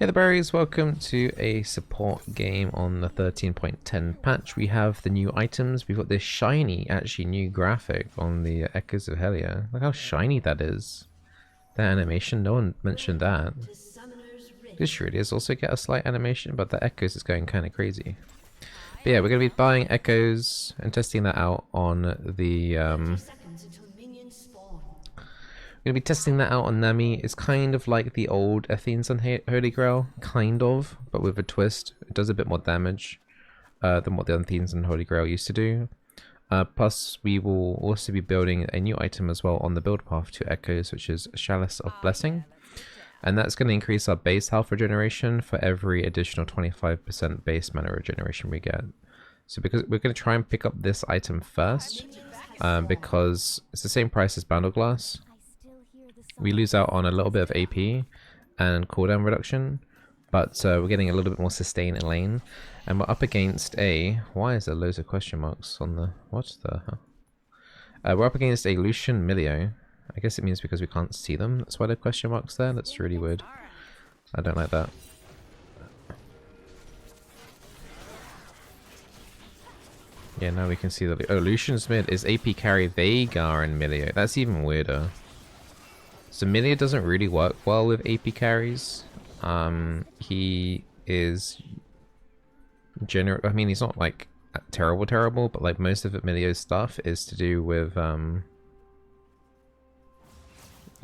Hey the berries, welcome to a support game on the 13.10 patch. We have the new items. We've got this shiny, actually new graphic on the Echoes of Helia. Look how shiny that is. That animation, no one mentioned that. This really is also get a slight animation, but the Echoes is going kind of crazy. But yeah, we're going to be buying Echoes and testing that out on the We're going to be testing that out on Nami. It's kind of like the old Athenes on Holy Grail, kind of, but with a twist. It does a bit more damage than what the Athenes and Holy Grail used to do. Plus, we will also be building a new item as well on the build path to Echoes, which is Chalice of Blessing. And that's going to increase our base health regeneration for every additional 25% base mana regeneration we get. So because we're going to try and pick up this item first, because it's the same price as Boundle Glass. We lose out on a little bit of AP and cooldown reduction, but we're getting a little bit more sustain in lane. And we're up against a... Why is there loads of question marks on the... What's the... we're up against a Lucian Milio. I guess it means because we can't see them. That's why there are question marks there. That's really weird. I don't like that. Yeah, now we can see that... Oh, Lucian's mid is AP carry Veigar and Milio. That's even weirder. So Milio doesn't really work well with AP carries. He is I mean, he's not like terrible, but like most of Milio's stuff is to do with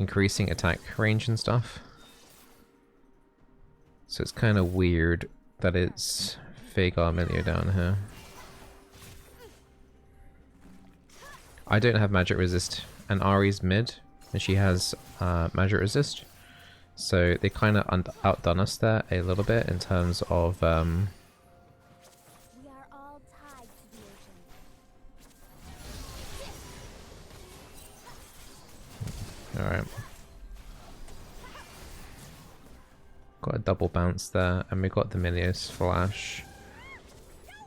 increasing attack range and stuff. So it's kind of weird that it's Veigar Milio down here. I don't have magic resist, and Ari's mid. And she has magic resist, so they kind of outdone us there a little bit in terms of Alright. Got a double bounce there, and we got the Milios flash.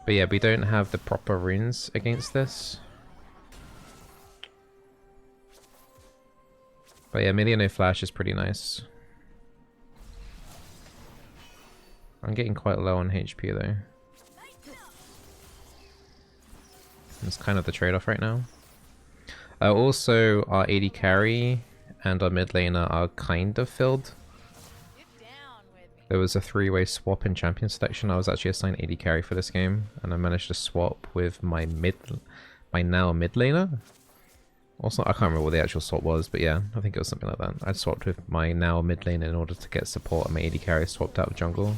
But yeah, we don't have the proper runes against this. But yeah, Milio flash is pretty nice. I'm getting quite low on HP though. It's kind of the trade-off right now. Also, our AD carry and our mid laner are kind of filled. There was a three-way swap in champion selection. I was actually assigned AD carry for this game, and I managed to swap with my now mid laner. Also, I can't remember what the actual swap was, but yeah, I think it was something like that. I swapped with my now mid lane in order to get support, and my AD carry swapped out of jungle.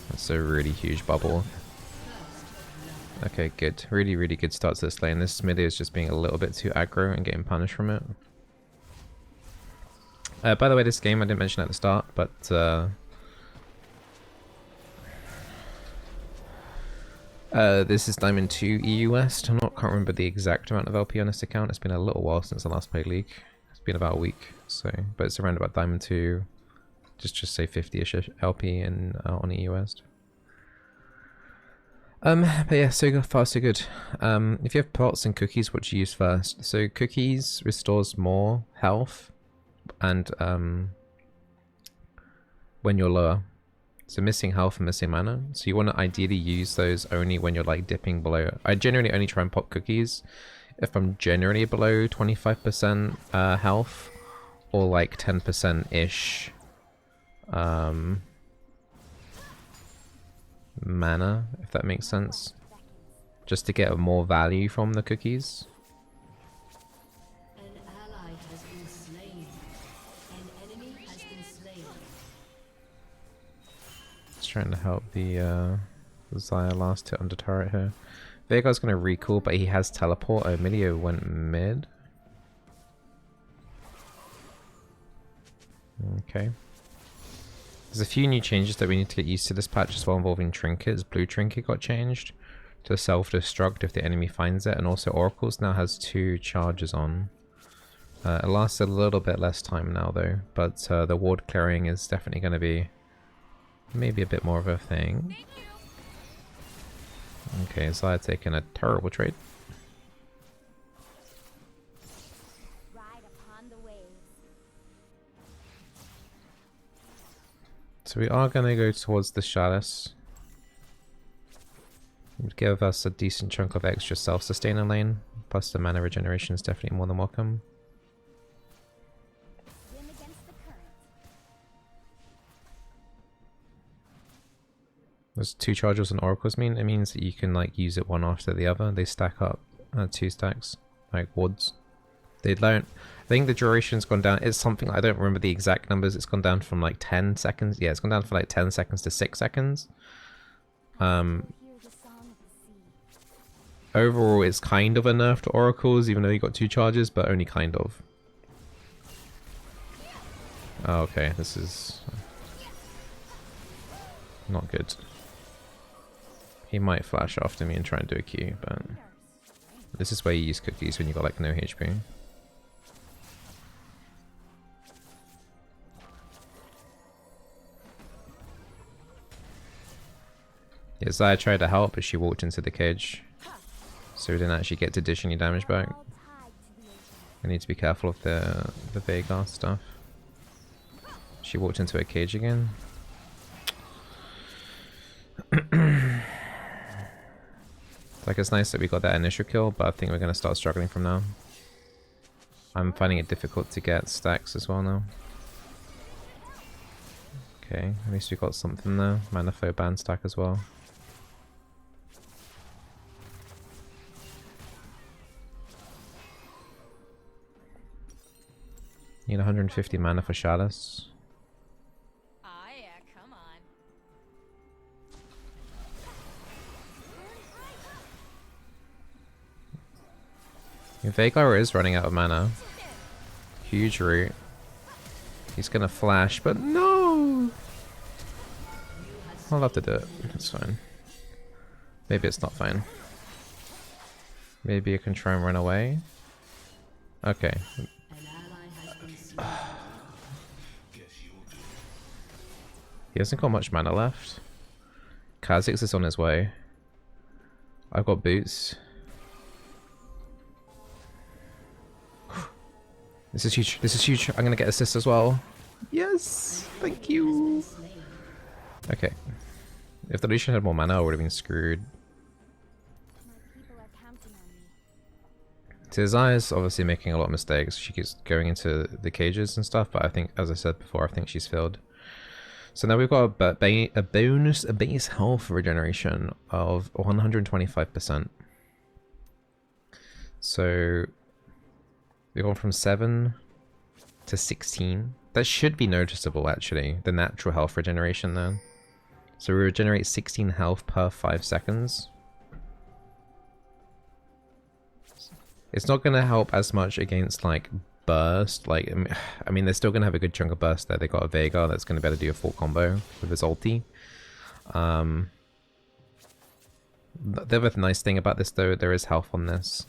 That's a really huge bubble. Okay, good. Really, really good start to this lane. This mid is just being a little bit too aggro and getting punished from it. By the way, this game, I didn't mention at the start, but this is Diamond 2 EU West. Can't remember the exact amount of LP on this account. It's been a little while since I last played League. It's been about a week, so but it's around about Diamond 2. Just say 50ish LP in on EU West. But yeah, so far so good. If you have pots and cookies, what do you use first? So cookies restores more health, and when you're lower. So missing health and missing mana. So you want to ideally use those only when you're like dipping below. I generally only try and pop cookies if I'm generally below 25% health or like 10%-ish mana, if that makes sense. Just to get more value from the cookies. Trying to help the Xayah last hit under turret here. Veigar's going to recall, but he has teleport. Oh, Milio went mid. Okay. There's a few new changes that we need to get used to this patch as well, involving trinkets. Blue trinket got changed to self-destruct if the enemy finds it, and also Oracles now has 2 charges on. It lasts a little bit less time now though, but the ward clearing is definitely going to be maybe a bit more of a thing. Okay, so I've taken a terrible trade. So we are going to go towards the Chalice. It would give us a decent chunk of extra self-sustaining lane, plus the mana regeneration is definitely more than welcome. There's 2 charges on Oracles mean? It means that you can like use it one after the other. They stack up 2 stacks, like wards. They don't. I think the duration's gone down. It's something, I don't remember the exact numbers. It's gone down from like 10 seconds. Yeah, it's gone down from like 10 seconds to 6 seconds. Overall, it's kind of a nerf to Oracles, even though you got 2 charges, but only kind of. Oh, okay, this is not good. He might flash after me and try and do a Q, but this is where you use cookies when you got like no HP. Yeah, Zaya tried to help, but she walked into the cage, so we didn't actually get to dish any damage back. I need to be careful of the Veigar stuff. She walked into a cage again. Like, it's nice that we got that initial kill, but I think we're going to start struggling from now. I'm finding it difficult to get stacks as well now. Okay, at least we got something there. Mana foe ban stack as well. Need 150 mana for Chalice. Veigar is running out of mana. Huge root. He's gonna flash, but no! I'll have to do it. It's fine. Maybe it's not fine. Maybe you can try and run away. Okay. He hasn't got much mana left. Kha'Zix is on his way. I've got boots. This is huge. This is huge. I'm gonna get assist as well. Yes! Thank you! Okay. If the Lucian had more mana, I would have been screwed. So Zaya's obviously making a lot of mistakes. She keeps going into the cages and stuff, but I think, as I said before, I think she's failed. So now we've got a base health regeneration of 125%. So we've gone from 7 to 16. That should be noticeable, actually, the natural health regeneration there. So we regenerate 16 health per 5 seconds. It's not going to help as much against, like, burst. Like, I mean, they're still going to have a good chunk of burst there. They got a Veigar that's going to be able to do a full combo with his ulti. The other nice thing about this, though, there is health on this.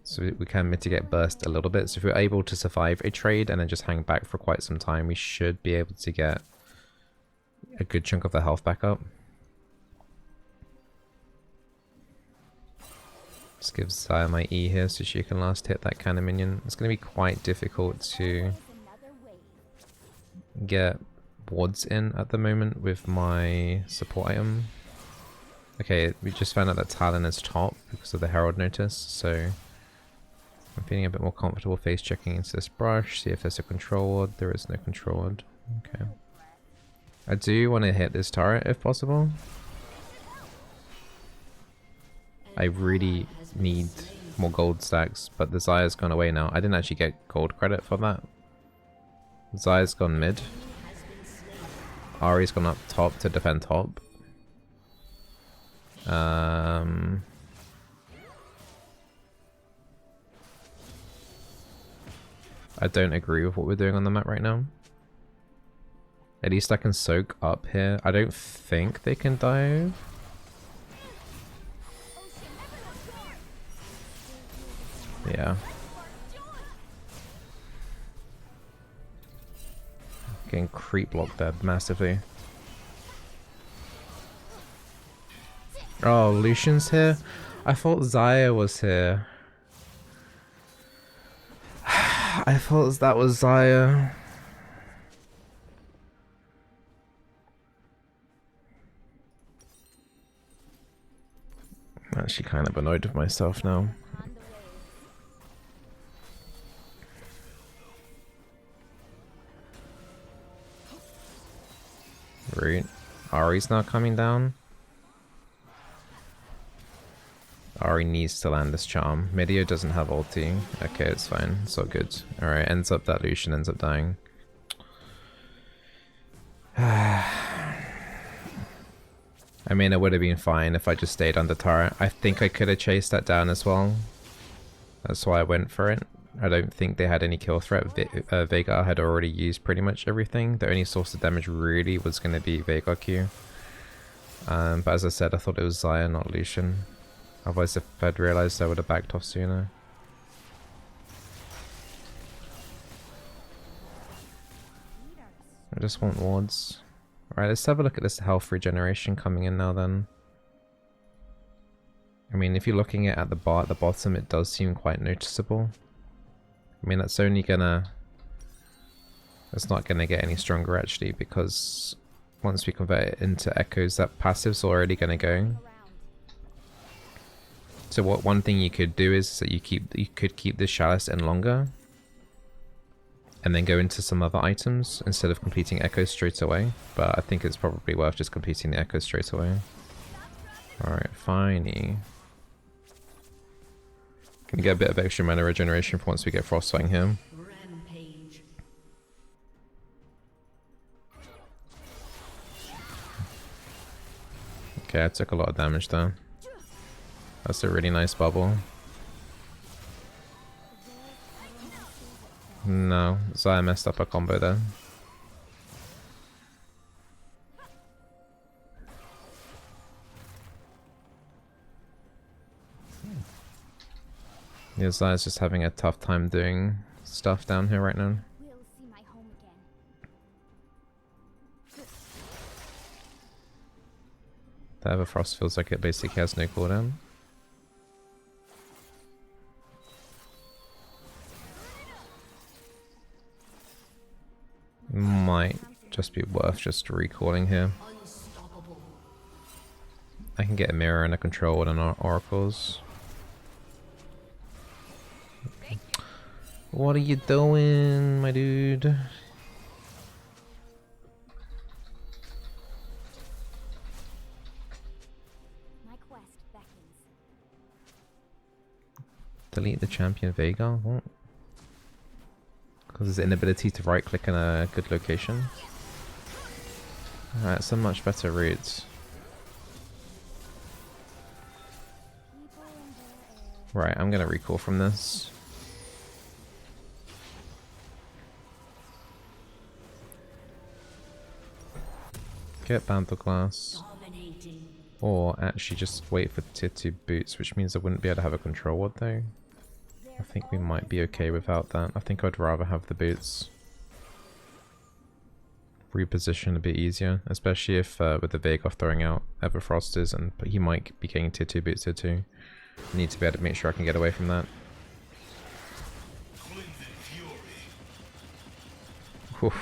So we can mitigate burst a little bit. So if we're able to survive a trade and then just hang back for quite some time, we should be able to get a good chunk of the health back up. Just give Zaya my E here so she can last hit that kind of minion. It's going to be quite difficult to get wards in at the moment with my support item. Okay, we just found out that Talon is top because of the Herald notice, so I'm feeling a bit more comfortable face checking into this brush, see if there's a control ward. There is no control ward. Okay. I do want to hit this turret if possible. I really need more gold stacks, but the Zaya's gone away now. I didn't actually get gold credit for that. Zaya's gone mid. Ahri's gone up top to defend top. I don't agree with what we're doing on the map right now. At least I can soak up here. I don't think they can dive. Yeah. Getting creep blocked there massively. Oh, Lucian's here? I thought Zaya was here. I thought that was Zaya. actually kind of annoyed with myself now. Right. Ari's not coming down. Ari needs to land this charm. Medio doesn't have ulti. Okay, it's fine. It's all good. Alright, ends up that Lucian ends up dying. I mean, it would have been fine if I just stayed under turret. I think I could have chased that down as well. That's why I went for it. I don't think they had any kill threat. Veigar had already used pretty much everything. The only source of damage really was going to be Veigar Q. But as I said, I thought it was Xayah, not Lucian. Otherwise, if I'd realized, I would have backed off sooner. I just want wards. Alright, let's have a look at this health regeneration coming in now then. I mean, if you're looking at the bar at the bottom, it does seem quite noticeable. I mean, that's only gonna... It's not gonna get any stronger actually, because once we convert it into echoes, that passive's already gonna go. So what one thing you could do is that you could keep this chalice in longer, and then go into some other items instead of completing echoes straight away. But I think it's probably worth just completing the echoes straight away. Alright, finally. Can get a bit of extra mana regeneration for once we get Frostfang here. Rampage. Okay, I took a lot of damage there. That's a really nice bubble. No, Xayah messed up a combo there. Yeah, Xayah's just having a tough time doing stuff down here right now. We'll see my home again. The Everfrost feels like it basically has no cooldown. Might just be worth just recalling here. I can get a mirror and a control and an oracles. What are you doing, my dude? My quest beckons. Delete the champion Veigar? What? Because his inability to right click in a good location. Alright, it's a much better route. Right, I'm gonna recall from this. Get Bantle Glass. Or actually just wait for tier 2 boots, which means I wouldn't be able to have a control ward though. I think we might be okay without that. I think I'd rather have the boots. Reposition a bit easier, especially if with the Veigar throwing out Everfrost is, and he might be getting tier 2 boots here too. I need to be able to make sure I can get away from that. Whew.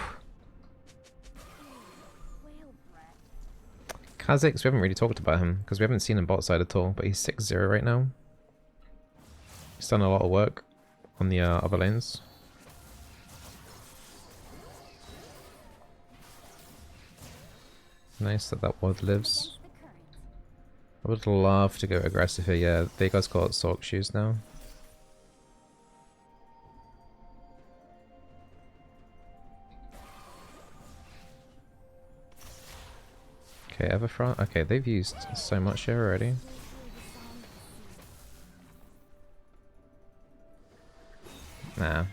Kha'Zix, we haven't really talked about him, because we haven't seen him bot side at all, but he's 6-0 right now. He's done a lot of work on the other lanes. Nice that that ward lives. I would love to go aggressive here, yeah. Veigar's got Sork shoes now. Okay, Everfront. Okay, they've used so much here already. Nah.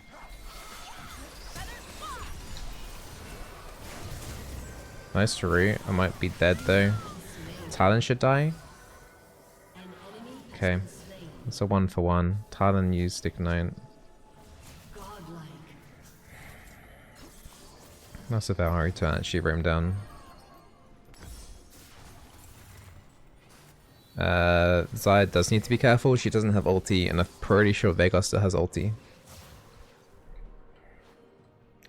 Nice to root. I might be dead though. Talon should die. Okay. It's a 1-for-1. Talon used Ignite. That's a Valkyrie to actually roam down. Xayah does need to be careful. She doesn't have ulti, and I'm pretty sure Veigar still has ulti.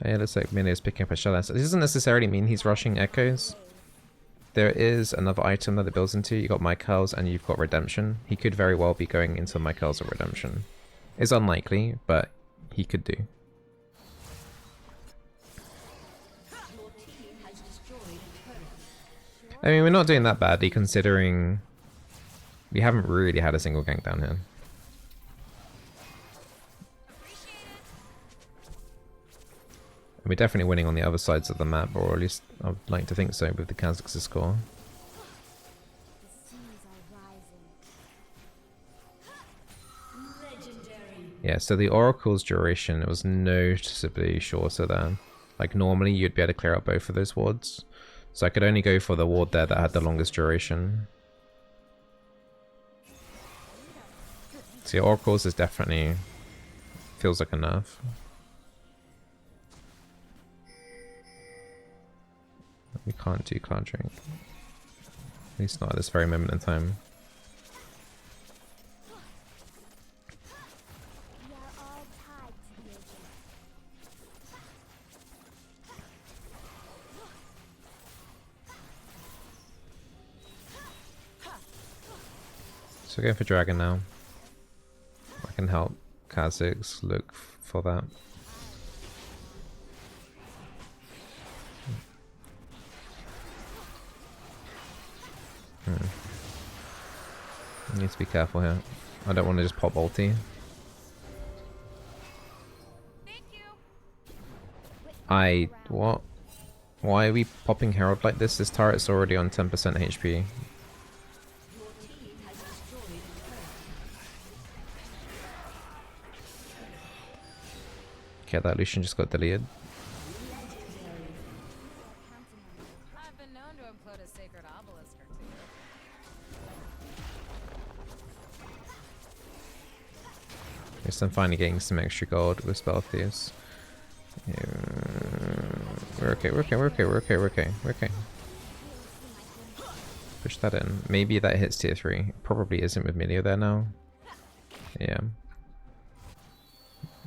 Yeah, looks like Mine is picking up a shell. This doesn't necessarily mean he's rushing echoes. there is another item that it builds into. You got Michael's and you've got Redemption. He could very well be going into Michael's or Redemption. It's unlikely, but he could do. I mean, we're not doing that badly considering we haven't really had a single gank down here. And we're definitely winning on the other sides of the map, or at least I'd like to think so with the Kazakhs' score. The seas are rising. Yeah, so the Oracle's duration was noticeably shorter there. Like normally you'd be able to clear out both of those wards. So I could only go for the ward there that had the longest duration. See, Oracle's is definitely feels like a nerf. We can't do Cloud Drink. At least not at this very moment in time. We are all tied to the ocean. So going for Dragon now. I can help Kazakhs look for that. Need to be careful here. I don't want to just pop ulti. What? Why are we popping Herald like this? This turret's already on 10% HP. Okay, that Lucian just got deleted. I've been known to implode a sacred obelisk or two. Yes, I'm finally getting some extra gold with Spell Thieves. Yeah, we're okay, we're okay, we're okay, we're okay, we're okay, we're okay. Push that in. Maybe that hits tier 3. Probably isn't with Milio there now. Yeah.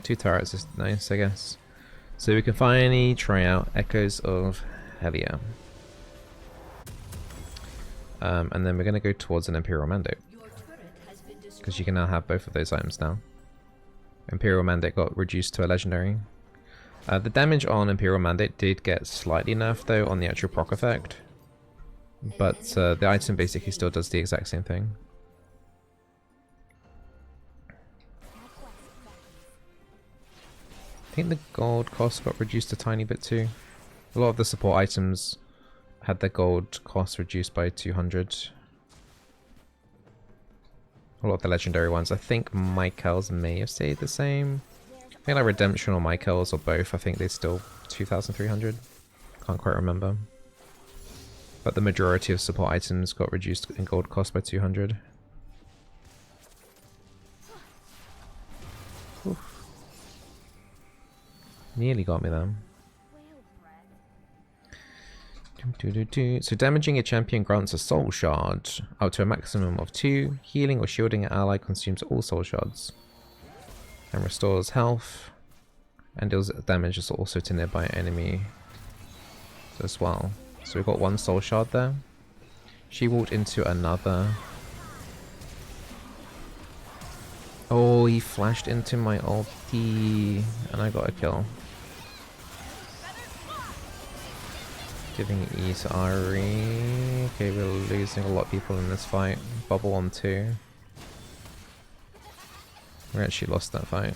2 turrets is nice, I guess. So we can finally try out Echoes of Helia. And then we're going to go towards an Imperial Mandate. Because you can now have both of those items now. Imperial Mandate got reduced to a legendary. The damage on Imperial Mandate did get slightly nerfed though on the actual proc effect. But the item basically still does the exact same thing. I think the gold cost got reduced a tiny bit too. A lot of the support items had their gold cost reduced by 200. A lot of the legendary ones. I think Michael's may have stayed the same. I think like Redemption or Michael's or both, I think they're still 2,300. Can't quite remember. But the majority of support items got reduced in gold cost by 200. Oof. Nearly got me there. So damaging a champion grants a soul shard up to a maximum of 2. Healing or shielding an ally consumes all soul shards. And restores health. And deals damage also to nearby enemy as well. So we've got 1 soul shard there. She walked into another. Oh, he flashed into my ulti. And I got a kill. Giving E to Ari. Okay, we're losing a lot of people in this fight. Bubble on 2. We actually lost that fight.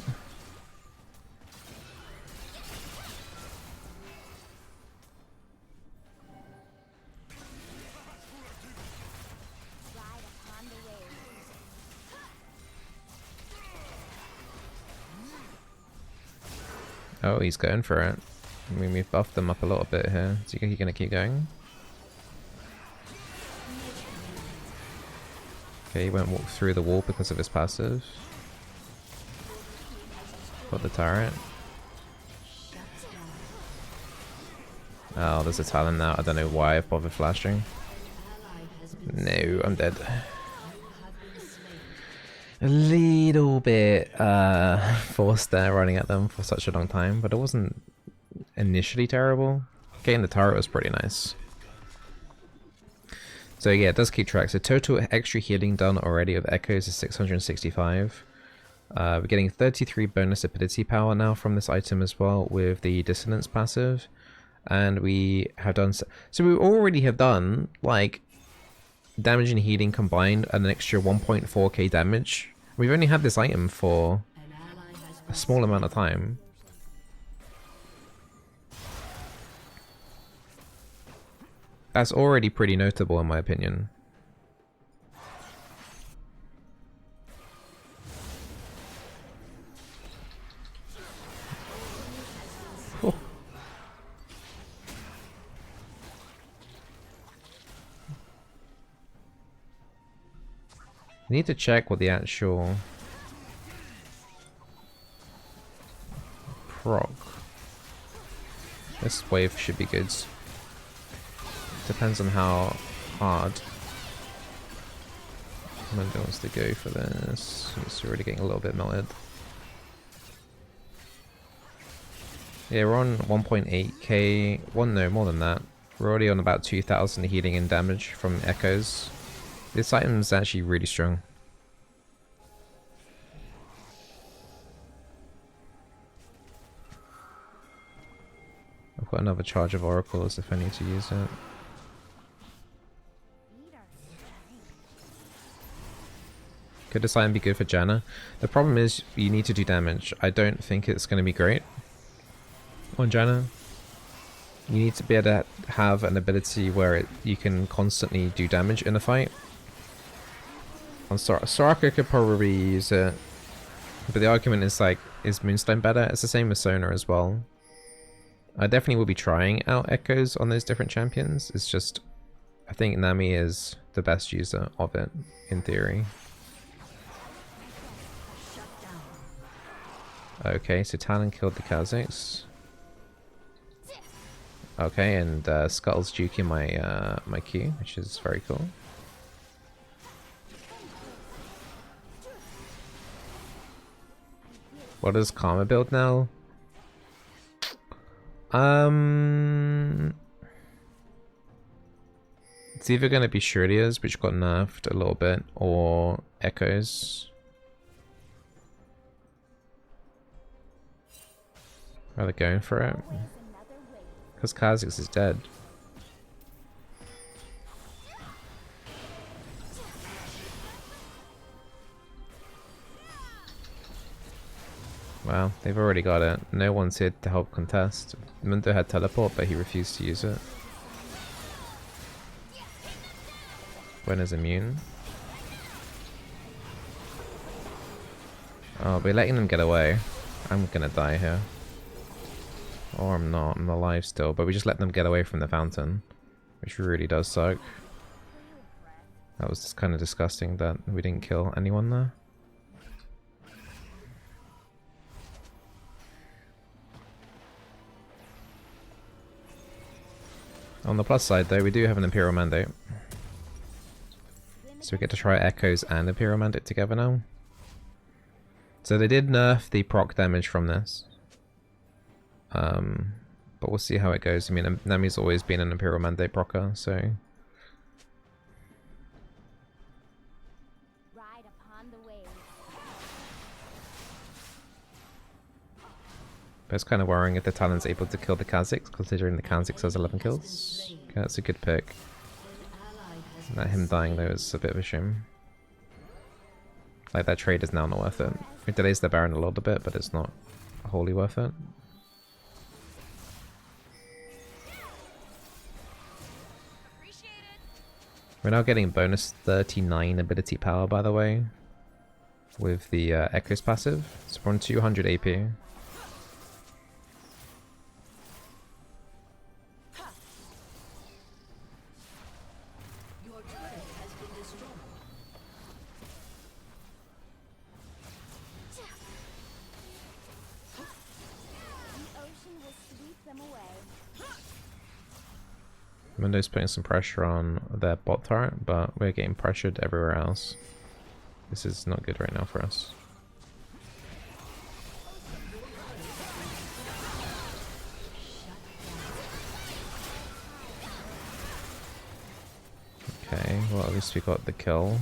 Oh, he's going for it. I mean, we've buffed them up a little bit here. So you think he's going to keep going? Okay, he won't walk through the wall because of his passive. Got the turret. Oh, there's a talent now. I don't know why I've bothered flashing. No, I'm dead. A little bit forced there running at them for such a long time, but it wasn't initially terrible. Getting the turret was pretty nice. So yeah, it does keep track. So total extra healing done already with Echoes is 665. We're getting 33 bonus ability power now from this item as well with the Dissonance passive. And we have done... So we already have done, like, damage and healing combined and an extra 1.4k damage. We've only had this item for a small amount of time. That's already pretty notable in my opinion. Oh. I need to check what the actual proc. This wave should be good. Depends on how hard Mundo wants to go for this. It's already getting a little bit melted. Yeah, we're on 1.8k. No, more than that. We're already on about 2,000 healing and damage from Echoes. This item is actually really strong. I've got another charge of oracles if I need to use it. Could this item be good for Janna? The problem is you need to do damage. I don't think it's going to be great on Janna. You need to be able to have an ability where you can constantly do damage in a fight. On Soraka could probably use it, but the argument is like, is Moonstone better? It's the same with Sona as well. I definitely will be trying out Echoes on those different champions. It's just, I think Nami is the best user of it, in theory. Okay, so Talon killed the Kha'Zix. Okay, and Scuttle's juking my my Q, which is very cool. What is Karma build now? It's either going to be Shurdias, which got nerfed a little bit, or Echoes. Are they going for it? Because Kha'Zix is dead. Wow, they've already got it. No one's here to help contest. Mundo had teleport, but he refused to use it. Gwen is immune. Oh, we're letting them get away. I'm gonna die here. Or I'm not, I'm alive still, but we just let them get away from the fountain. Which really does suck. That was just kind of disgusting that we didn't kill anyone there. On the plus side though, we do have an Imperial Mandate. So we get to try Echoes and Imperial Mandate together now. So they did nerf the proc damage from this. But we'll see how it goes. I mean, Nami's always been an Imperial Mandate procer, so... Ride upon the wave. But it's kind of worrying if the Talon's able to kill the Kha'Zix, considering the Kha'Zix has 11 kills. Okay, that's a good pick. That him dying though is a bit of a shame. Like, that trade is now not worth it. It delays the Baron a little bit, but it's not wholly worth it. We're now getting bonus 39 ability power, by the way, with the Echoes passive. So we're on 200 AP. Mundo's putting some pressure on their bot turret, but we're getting pressured everywhere else. This is not good right now for us. Okay, well at least we got the kill.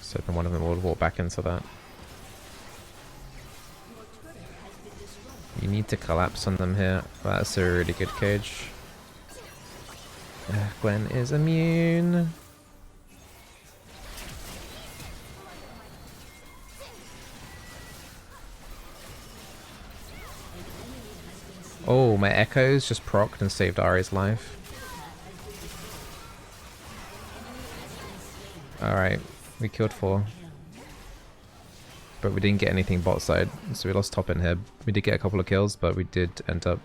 So then one of them will walk back into that. You need to collapse on them here. That's a really good cage. Gwen is immune. Oh, my echoes just procced and saved Ari's life. Alright, we killed 4. But we didn't get anything bot side, so we lost top and Hib. We did get a couple of kills, but we did end up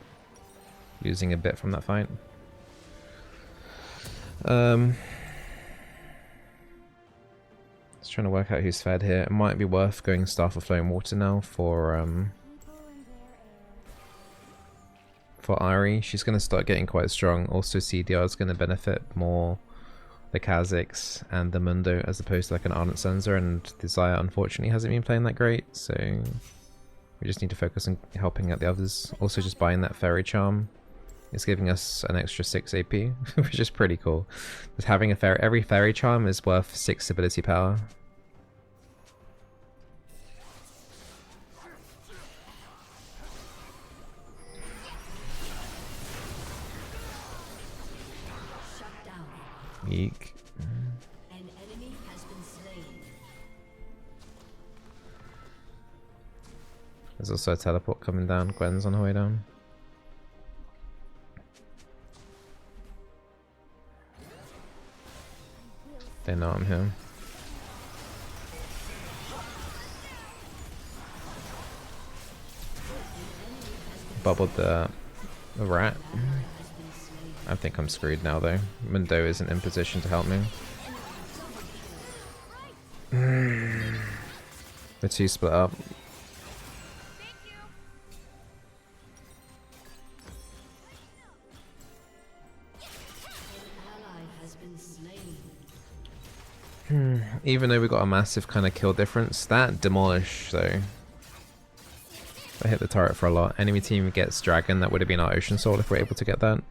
losing a bit from that fight. Just trying to work out who's fed here. It might be worth going Staff of Flowing Water now for Ari. She's going to start getting quite strong. Also CDR is going to benefit more the Kha'Zix and the Mundo as opposed to like an Ardent Sensor, and the Xayah unfortunately hasn't been playing that great, so we just need to focus on helping out the others. Also just buying that Fairy Charm is giving us an extra 6 AP, which is pretty cool. Just having a every Fairy Charm is worth 6 ability power. Eek. An enemy has been slain. There's also a teleport coming down. Gwen's on her way down. They know I'm here. Bubbled the rat. I think I'm screwed now though. Mundo isn't in position to help me. The 2 split up. Even though we got a massive kind of kill difference, that demolish though. I hit the turret for a lot. Enemy team gets dragon, that would have been our Ocean Soul if we're able to get that.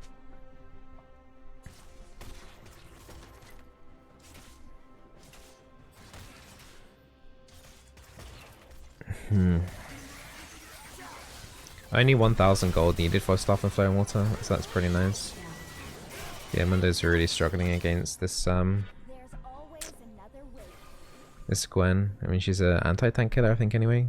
Only 1,000 gold needed for Staff of Flowing Water, so that's pretty nice. Yeah, Mundo's really struggling against this this Gwen. I mean, she's an anti-tank killer, I think, anyway.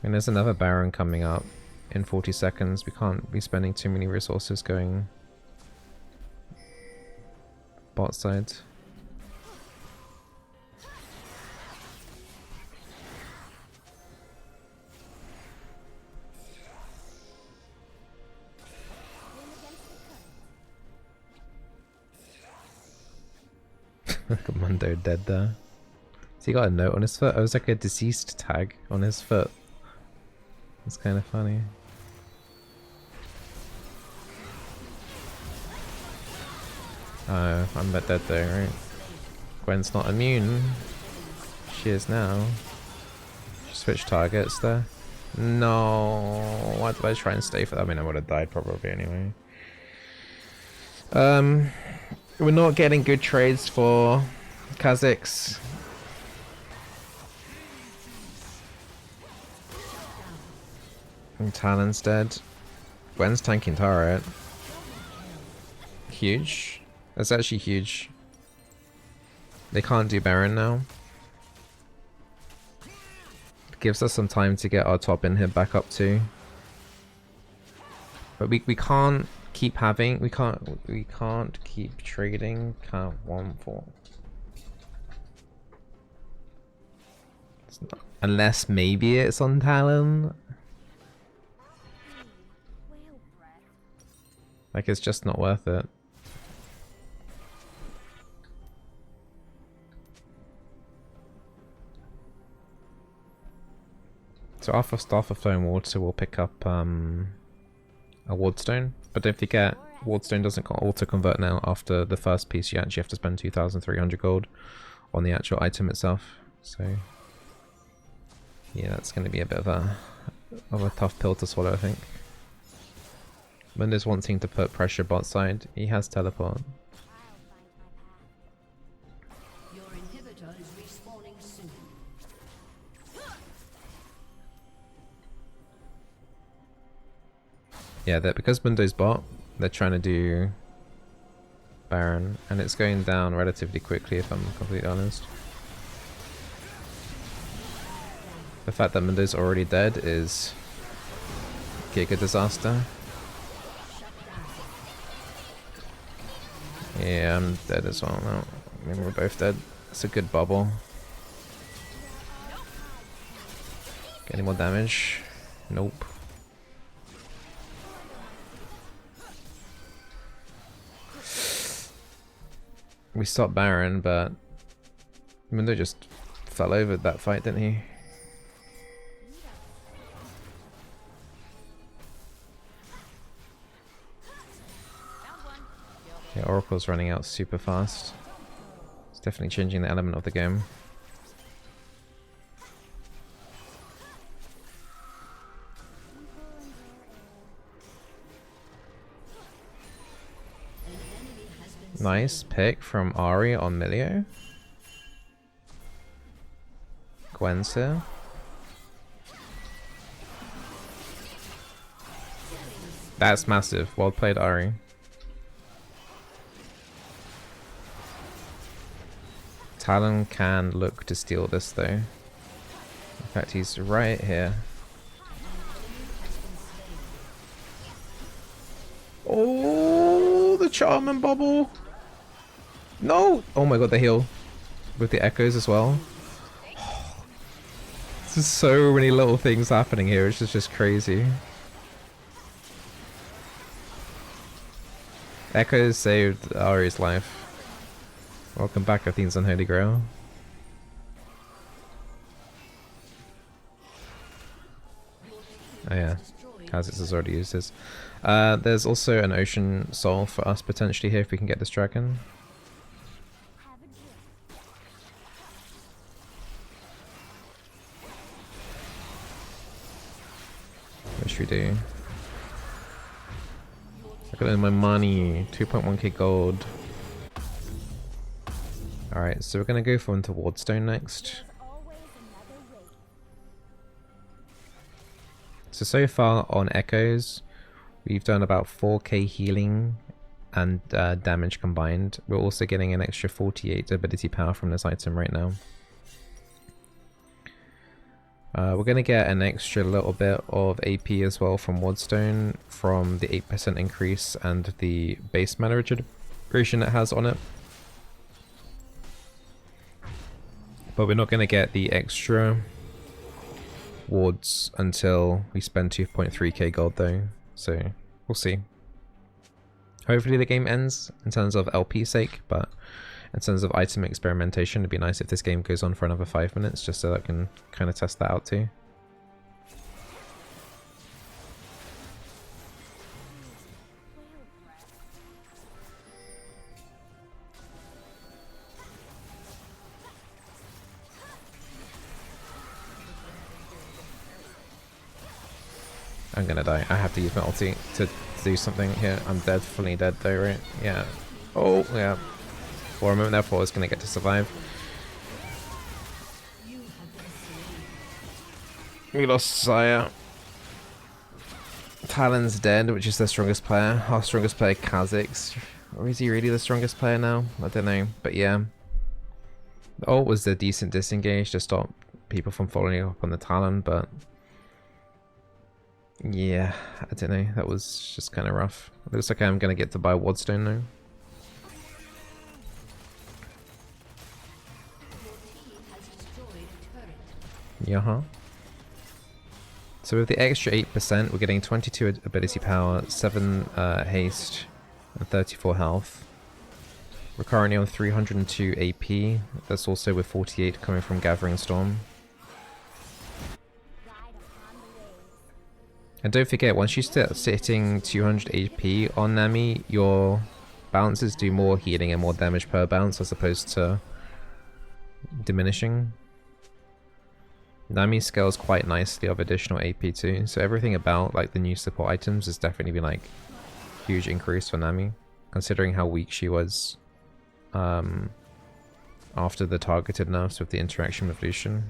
And there's another Baron coming up in 40 seconds. We can't be spending too many resources going bot side. Look at Mundo dead there. So he got a note on his foot? Oh, it was like a deceased tag on his foot. It's kind of funny. Oh, I'm dead though, right? Gwen's not immune. She is now. She switched targets there. No, why did I try and stay for that? I mean, I would have died probably anyway. We're not getting good trades for Kha'Zix. And Talon's dead. Gwen's tanking turret. Huge. That's actually huge. They can't do Baron now. It gives us some time to get our top inhib back up too. But we can't keep having we can't keep trading count 1-4. Unless maybe it's on Talon. Like, it's just not worth it. So after Staff of Flowing Water, we'll pick up a Wardstone. But don't forget, Wardstone doesn't auto-convert now. After the first piece, you actually have to spend 2,300 gold on the actual item itself. So, yeah, that's going to be a bit of a tough pill to swallow, I think. Mundo's wanting to put pressure bot side. He has teleport. Your inhibitor is respawning soon. Yeah, because Mundo's bot, they're trying to do Baron, and it's going down relatively quickly if I'm completely honest. The fact that Mundo's already dead is giga disaster. Yeah, I'm dead as well now. I mean, we're both dead. It's a good bubble. Get any more damage? Nope. We stopped Baron, but Mundo just fell over that fight, didn't he? Yeah, Oracle's running out super fast. It's definitely changing the element of the game. Nice pick from Ari on Milio. Gwen's here. That's massive. Well played, Ari. Talon can look to steal this though. In fact, he's right here. Oh, the Charmin bubble! No! Oh my god, the heal. With the echoes as well. There's so many little things happening here, it's just crazy. Echoes saved Ari's life. Welcome back, Athene's Unholy Grail. Oh yeah, Kha'Zix has already used his. There's also an Ocean Soul for us potentially here if we can get this dragon. What should we do? Look at my money, 2.1k gold. Alright, so we're going to go for into Wardstone next. So far on Echoes, we've done about 4k healing and damage combined. We're also getting an extra 48 ability power from this item right now. We're going to get an extra little bit of AP as well from Wardstone from the 8% increase and the base mana regeneration it has on it. But we're not going to get the extra wards until we spend 2.3k gold though, so we'll see. Hopefully the game ends in terms of LP sake, but in terms of item experimentation, it'd be nice if this game goes on for another 5 minutes just so that I can kind of test that out too. I'm gonna die. I have to use my ulti to do something here. I'm definitely dead though, right? Yeah. Oh, yeah. For a moment there, I thought I was gonna get to survive. We lost Saya. Talon's dead, which is the strongest player. Our strongest player, Kha'Zix. Or is he really the strongest player now? I don't know. But yeah. The ult was a decent disengage to stop people from following up on the Talon, but yeah, I don't know. That was just kind of rough. It looks like I'm going to get to buy Wardstone now. Yeah. So with the extra 8%, we're getting 22 ability power, 7 haste, and 34 health. We're currently on 302 AP. That's also with 48 coming from Gathering Storm. And don't forget, once you start sitting 200 HP on Nami, your bounces do more healing and more damage per bounce as opposed to diminishing. Nami scales quite nicely of additional AP too, so everything about like the new support items has definitely been like huge increase for Nami, considering how weak she was after the targeted nerfs with the interaction with Lucian.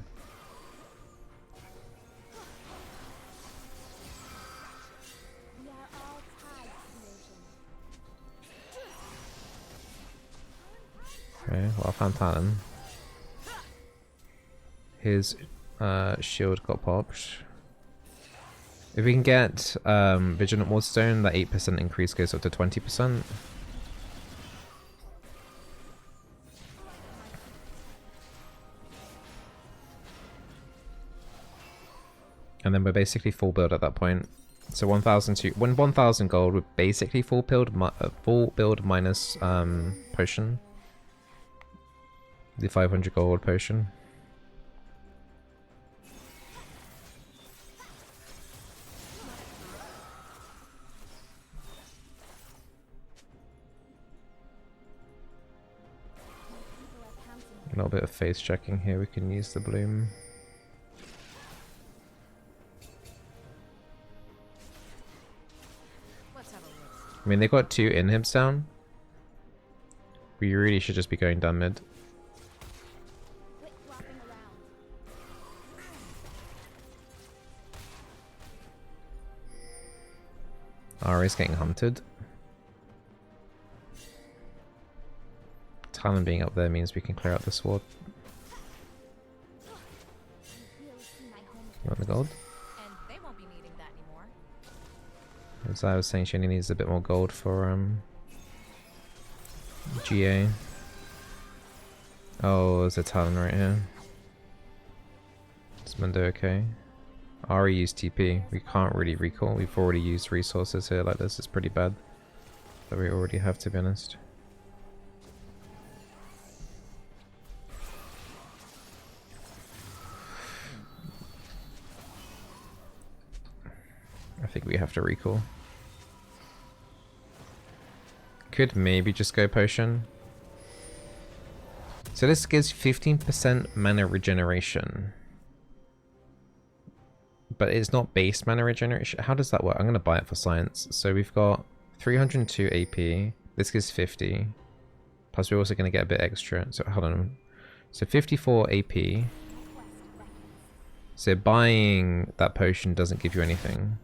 Okay, well, I found Talon. His shield got popped. If we can get Vigilant Wardstone, that 8% increase goes up to 20%. And then we're basically full build at that point. So 1,000 gold, we're basically full build minus potion. The 500 gold potion. A little bit of face checking here, we can use the bloom. I mean, they got 2 inhibs down. We really should just be going down mid. Ari's getting hunted. Talon being up there means we can clear out the sword. You want the gold? And they won't be needing that anymore. As I was saying, she only needs a bit more gold for GA. Oh, there's a Talon right here. Is Mundo okay? Ari used TP. We can't really recall. We've already used resources here like this. It's pretty bad. That we already have, to be honest. I think we have to recall. Could maybe just go potion. So this gives 15% mana regeneration. But it's not base mana regeneration. How does that work? I'm going to buy it for science. So we've got 302 AP. This gives 50. Plus we're also going to get a bit extra. So hold on. So 54 AP. So buying that potion doesn't give you anything.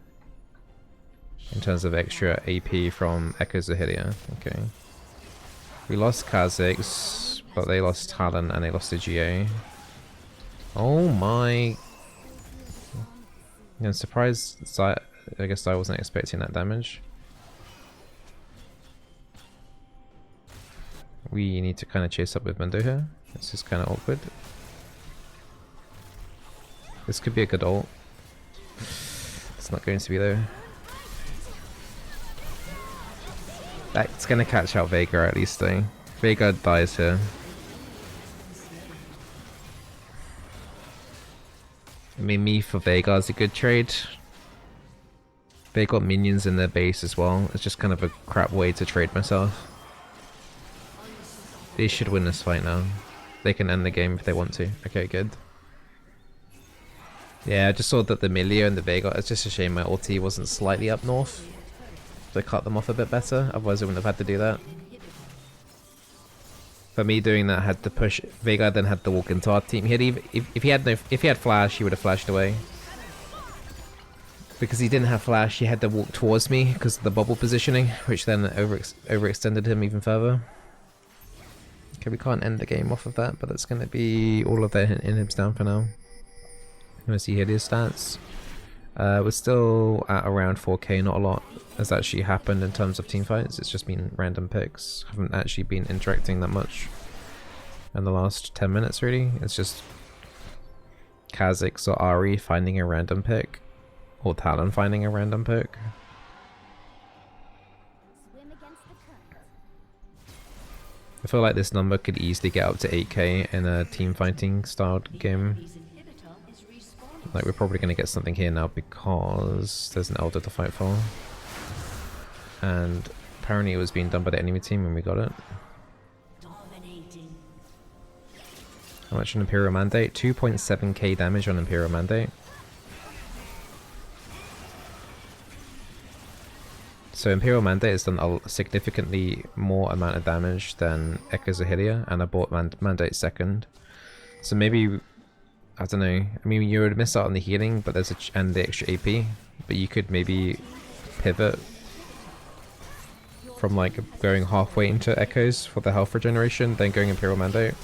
In terms of extra AP from Echoes of Helia. Okay. We lost Kha'Zix, but they lost Talon and they lost the GA. Oh my... I'm surprised I guess I wasn't expecting that damage. We need to kind of chase up with Mundo here. This is kind of awkward. This could be a good ult. It's not going to be though. That's going to catch out Veigar at least though. Veigar dies here. I mean, me for Veigar is a good trade. They got minions in their base as well. It's just kind of a crap way to trade myself. They should win this fight now. They can end the game if they want to. Okay, good. Yeah, I just saw that the Milio and the Veigar, it's just a shame my ulti wasn't slightly up north to cut them off a bit better, otherwise I wouldn't have had to do that. For me doing that, I had to push. Veigar then had to walk into our team. He had if he had flash, he would have flashed away. Because he didn't have flash, he had to walk towards me because of the bubble positioning, which then overextended him even further. Okay, we can't end the game off of that, but that's going to be all of their inhibs down for now. Let's see Helia's stats. We're still at around 4k, not a lot has actually happened in terms of team fights. It's just been random picks. Haven't actually been interacting that much in the last 10 minutes really. It's just Kha'Zix or Ari finding a random pick, or Talon finding a random pick. I feel like this number could easily get up to 8k in a team fighting styled game. Like, we're probably going to get something here now because there's an Elder to fight for. And apparently it was being done by the enemy team when we got it. Dominating. How much on Imperial Mandate? 2.7k damage on Imperial Mandate. So Imperial Mandate has done a significantly more amount of damage than Echoes of Helia, and I bought Mandate second. So maybe, I don't know, I mean you would miss out on the healing, but there's and the extra AP, but you could maybe pivot from like going halfway into Echoes for the health regeneration, then going Imperial Mandate.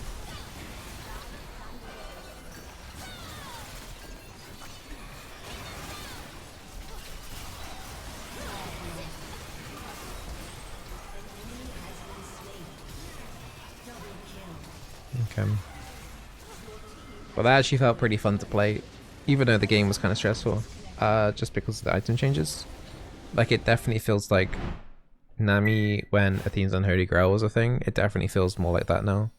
Okay. Well, that actually felt pretty fun to play, even though the game was kind of stressful, just because of the item changes. Like, it definitely feels like Nami when Athene's Unholy Grail was a thing. It definitely feels more like that now.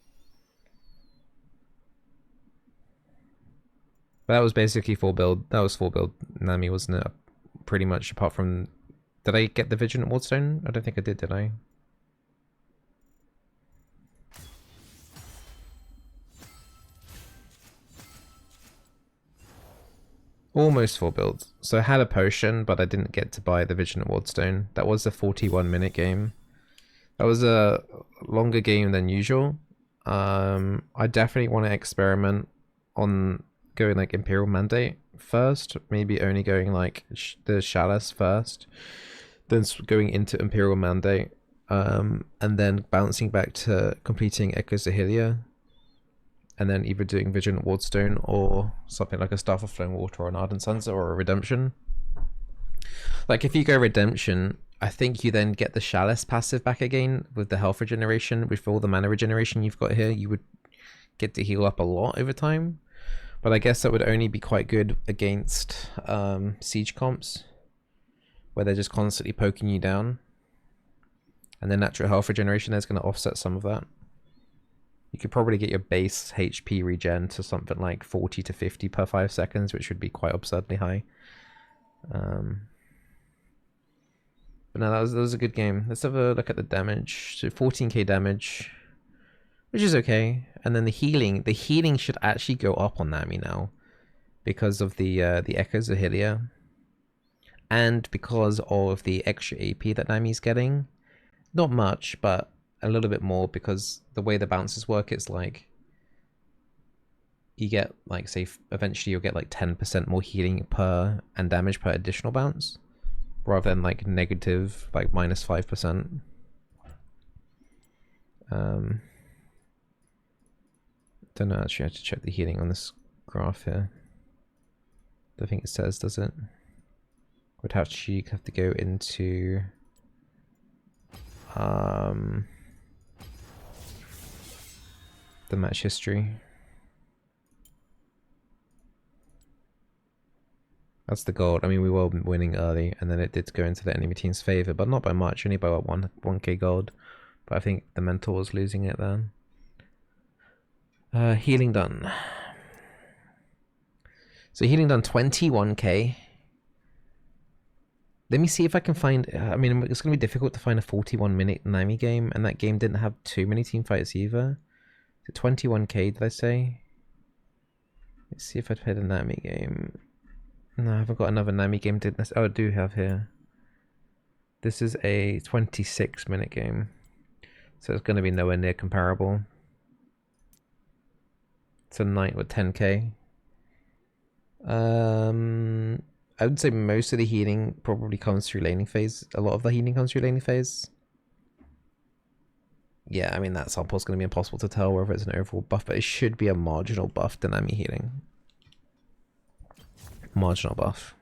But that was basically full build. That was full build Nami, wasn't it? Pretty much, apart from... Did I get the Vigilant Wardstone? I don't think I did I? Almost full build. So I had a potion, but I didn't get to buy the Vigilant Wardstone. That was a 41-minute game. That was a longer game than usual. I definitely want to experiment on going like Imperial Mandate first. Maybe only going like the Chalice first. Then going into Imperial Mandate. And then bouncing back to completing Echoes of Helia. And then either doing Vigilant Wardstone or something like a Staff of Flowing Water or an Ardent Sunset or a Redemption. Like if you go Redemption, I think you then get the Chalice passive back again with the health regeneration. With all the mana regeneration you've got here, you would get to heal up a lot over time. But I guess that would only be quite good against siege comps, where they're just constantly poking you down. And then natural health regeneration is going to offset some of that. You could probably get your base HP regen to something like 40 to 50 per 5 seconds, which would be quite absurdly high. But no, that was a good game. Let's have a look at the damage. So 14k damage, which is okay. And then the healing should actually go up on Nami now because of the Echoes of Helia, and because of the extra AP that Nami's getting. Not much, but a little bit more, because the way the bounces work, it's like you get like, say eventually you'll get like 10% more healing per and damage per additional bounce, rather than like negative like -5%. Don't know, actually I have to check the healing on this graph here. Don't think it says, does it? Would have to go into the match history. That's the gold. I mean, we were winning early, and then it did go into the enemy team's favor, but not by much, only by what, 1k gold. But I think the mentor was losing it then. Healing done. So healing done 21k. Let me see if I can find... I mean, it's going to be difficult to find a 41-minute Nami game, and that game didn't have too many team fights either. So 21k, did I say? Let's see if I'd played a Nami game. No, I haven't got another Nami game. Oh, I do have here. This is a 26-minute game, so it's going to be nowhere near comparable. It's a knight with 10k. I would say most of the healing probably comes through laning phase. A lot of the healing comes through laning phase. Yeah, I mean, that sample is going to be impossible to tell whether it's an overall buff, but it should be a marginal buff to Nami healing. Marginal buff.